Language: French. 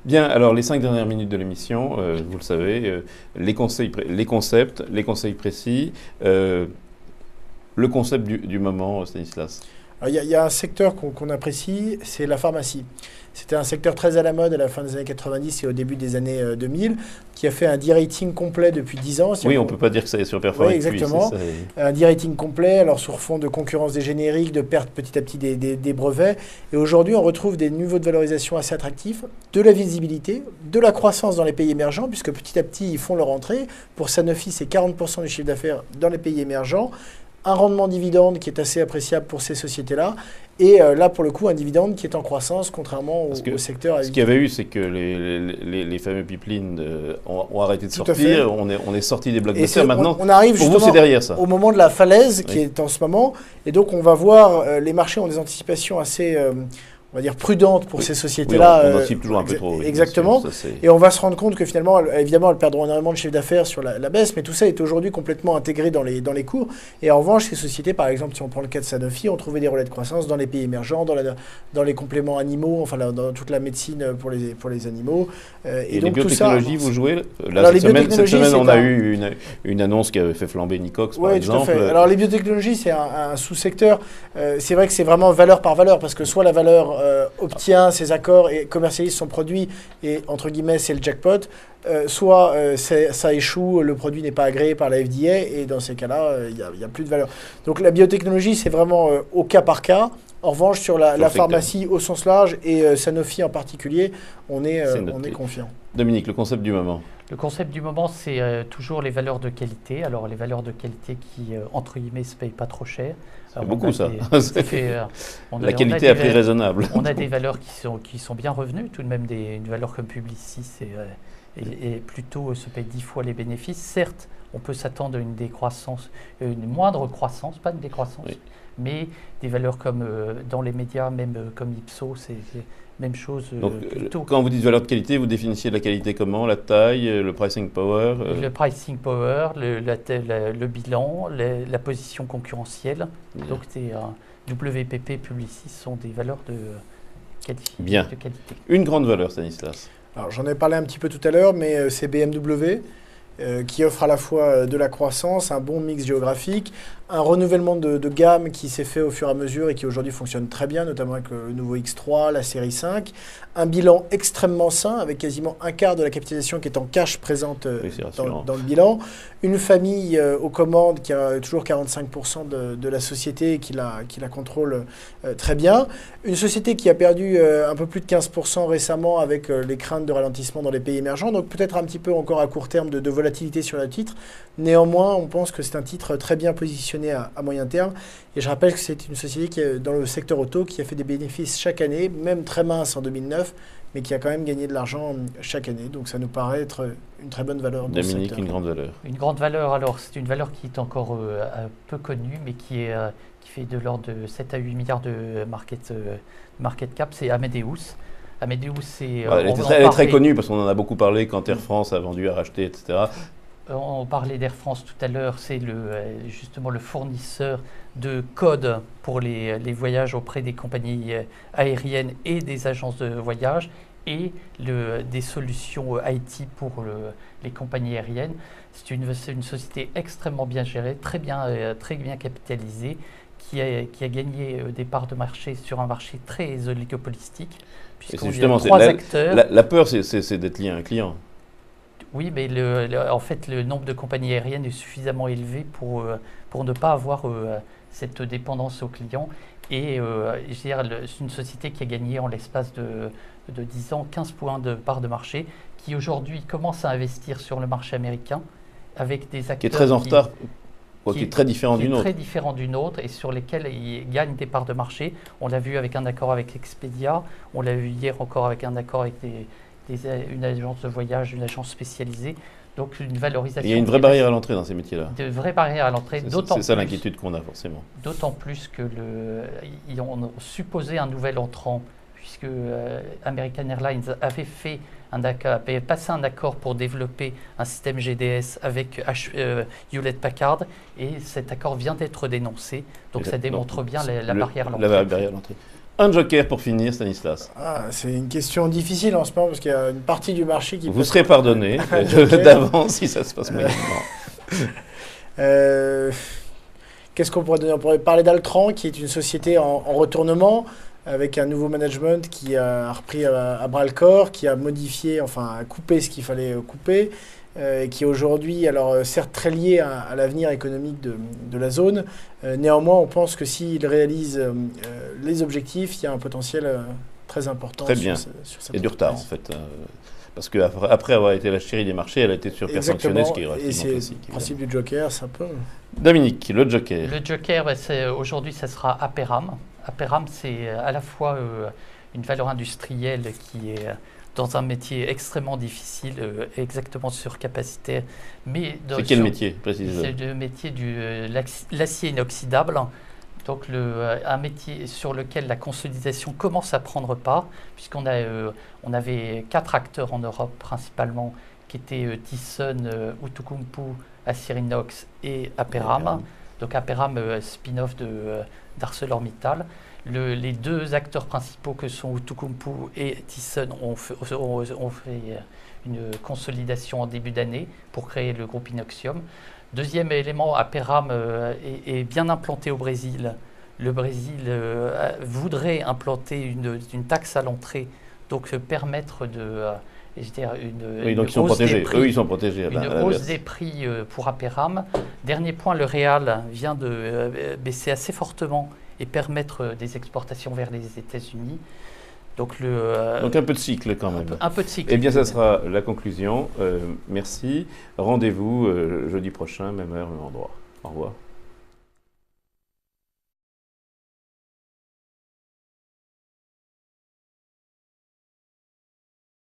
Bien, alors les 5 dernières minutes de l'émission, vous le savez, les concepts, les conseils précis, le concept du moment, Stanislas. Il y a un secteur qu'on apprécie, c'est la pharmacie. C'était un secteur très à la mode à la fin des années 90 et au début des années 2000, qui a fait un de-rating complet depuis 10 ans. Oui, on ne peut pas dire que ça est surperformé. Oui, exactement. Un de-rating complet, alors sur fond de concurrence des génériques, de perte petit à petit des brevets. Et aujourd'hui, on retrouve des niveaux de valorisation assez attractifs, de la visibilité, de la croissance dans les pays émergents, puisque petit à petit, ils font leur entrée. Pour Sanofi, c'est 40% du chiffre d'affaires dans les pays émergents. Un rendement dividende qui est assez appréciable pour ces sociétés-là. Et là, pour le coup, un dividende qui est en croissance, contrairement au secteur. Ce qu'il y avait eu, c'est que les fameux pipelines ont arrêté de sortir. On est sorti des blockbusters. Maintenant, on arrive pour vous, c'est derrière ça. Au moment de la falaise qui est en ce moment. Et donc, on va voir, les marchés ont des anticipations assez... on va dire prudente pour ces sociétés-là. Oui, on anticipe toujours un peu trop. Exactement. Et on va se rendre compte que finalement, évidemment, elles perdront énormément de chiffre d'affaires sur la baisse, mais tout ça est aujourd'hui complètement intégré dans les cours. Et en revanche, ces sociétés, par exemple, si on prend le cas de Sanofi, ont trouvé des relais de croissance dans les pays émergents, dans les compléments animaux, enfin dans toute la médecine pour les animaux. Et donc, les biotechnologies, vous jouez là, cette semaine, on a eu une annonce qui avait fait flamber Nicox, par exemple. Tout à fait. Alors, les biotechnologies, c'est un sous-secteur. C'est vrai que c'est vraiment valeur par valeur, parce que soit la valeur obtient ses accords et commercialise son produit et entre guillemets c'est le jackpot, soit ça échoue, le produit n'est pas agréé par la FDA et dans ces cas-là il y a plus de valeur. Donc la biotechnologie c'est vraiment au cas par cas. En revanche sur la pharmacie au sens large et Sanofi en particulier, on est confiant. Dominique, le concept du moment. Le concept du moment, c'est toujours les valeurs de qualité. Alors, les valeurs de qualité qui, entre guillemets, ne se payent pas trop cher. C'est beaucoup ça. La qualité à prix raisonnable. On a des valeurs qui sont bien revenues. Tout de même, une valeur comme Publicis et plutôt se paye 10 fois les bénéfices. Certes, on peut s'attendre à une décroissance, une moindre croissance, pas une décroissance, oui. Mais des valeurs comme dans les médias, même comme Ipsos, c'est même chose. Donc, quand vous dites valeur de qualité, vous définissiez la qualité comment? La taille, le pricing power Le pricing power, le bilan, la position concurrentielle. Bien. Donc, WPP, Publicis sont des valeurs de qualité. Bien. De qualité. Une grande valeur, Stanislas. Alors, j'en ai parlé un petit peu tout à l'heure, mais c'est BMW. Qui offre à la fois de la croissance, un bon mix géographique, un renouvellement de gamme qui s'est fait au fur et à mesure et qui aujourd'hui fonctionne très bien, notamment avec le nouveau X3, la série 5, un bilan extrêmement sain avec quasiment un quart de la capitalisation qui est en cash présente dans le bilan, une famille aux commandes qui a toujours 45% de la société et qui la contrôle très bien, une société qui a perdu un peu plus de 15% récemment avec les craintes de ralentissement dans les pays émergents, donc peut-être un petit peu encore à court terme de volatilité sur le titre. Néanmoins, on pense que c'est un titre très bien positionné à moyen terme. Et je rappelle que c'est une société qui est dans le secteur auto qui a fait des bénéfices chaque année, même très mince en 2009, mais qui a quand même gagné de l'argent chaque année. Donc ça nous paraît être une très bonne valeur. Dominique, une grande valeur. Une grande valeur, alors c'est une valeur qui est encore peu connue, mais qui fait de l'ordre de 7 à 8 milliards de market cap, c'est Amadeus. Amadeus, c'est... elle est très connue parce qu'on en a beaucoup parlé quand Air France a vendu, a racheté, etc. On parlait d'Air France tout à l'heure, c'est justement le fournisseur de codes pour les voyages auprès des compagnies aériennes et des agences de voyage et des solutions IT pour les compagnies aériennes. C'est une société extrêmement bien gérée, très bien capitalisée, qui a gagné des parts de marché sur un marché très oligopolistique. C'est justement la peur, c'est d'être lié à un client. Oui, mais en fait, le nombre de compagnies aériennes est suffisamment élevé pour ne pas avoir cette dépendance aux clients. Et c'est une société qui a gagné en l'espace de 10 ans 15 points de part de marché, qui aujourd'hui commence à investir sur le marché américain avec des acteurs qui est très en retard. Qui est très différent d'une autre. Très différent d'une autre et sur lesquels ils gagnent des parts de marché. On l'a vu avec un accord avec Expedia, on l'a vu hier encore avec un accord avec une agence de voyage, une agence spécialisée. Donc une valorisation. Il y a une vraie barrière à l'entrée dans ces métiers-là. De vraies barrières à l'entrée. C'est ça l'inquiétude qu'on a forcément. D'autant plus que ils ont supposé un nouvel entrant, puisque American Airlines avait passé un accord pour développer un système GDS avec Hewlett Packard et cet accord vient d'être dénoncé. Donc ça démontre bien la barrière à l'entrée. La barrière à l'entrée. Un joker pour finir, Stanislas. C'est une question difficile en ce moment parce qu'il y a une partie du marché qui... Vous serez pardonné d'avance si ça se passe moyennement. Qu'est-ce qu'on pourrait donner? On pourrait parler d'Altran, qui est une société en retournement, avec un nouveau management qui a repris à bras le corps, qui a modifié, enfin a coupé ce qu'il fallait couper, qui est aujourd'hui, alors certes très lié à l'avenir économique de la zone. Néanmoins, on pense que s'il réalise les objectifs, il y a un potentiel très important. Très bien. Sur cette Et du retard, en fait. Parce qu'après avoir été la chérie des marchés, elle a été surpersanctionnée, ce qui est relativement et classique. c'est le principe du joker, c'est un peu... Dominique, le joker. Le joker, aujourd'hui, ça sera Aperam. Aperam, c'est à la fois une valeur industrielle qui est dans un métier extrêmement difficile, exactement surcapacitaire. C'est quel métier, précisément? C'est le métier de l'acier inoxydable. Donc un métier sur lequel la consolidation commence à prendre part, puisqu'on avait 4 acteurs en Europe principalement, qui étaient Thyssen, Outokumpu, Acerinox et Aperam. Donc Aperam, spin-off d'ArcelorMittal. Les 2 acteurs principaux que sont Outokumpu et Thyssen ont fait une consolidation en début d'année pour créer le groupe Inoxium. Deuxième élément, Aperam est bien implanté au Brésil. Le Brésil voudrait implanter une taxe à l'entrée, donc permettre donc ils sont protégés. Eux, ils sont protégés. Une hausse des prix pour Aperam. Dernier point, le Real vient de baisser assez fortement et permettre des exportations vers les États-Unis. Donc un peu de cycle quand même. Un peu de cycle. Eh bien, ça sera la conclusion. Merci. Rendez-vous jeudi prochain, même heure, même endroit. Au revoir.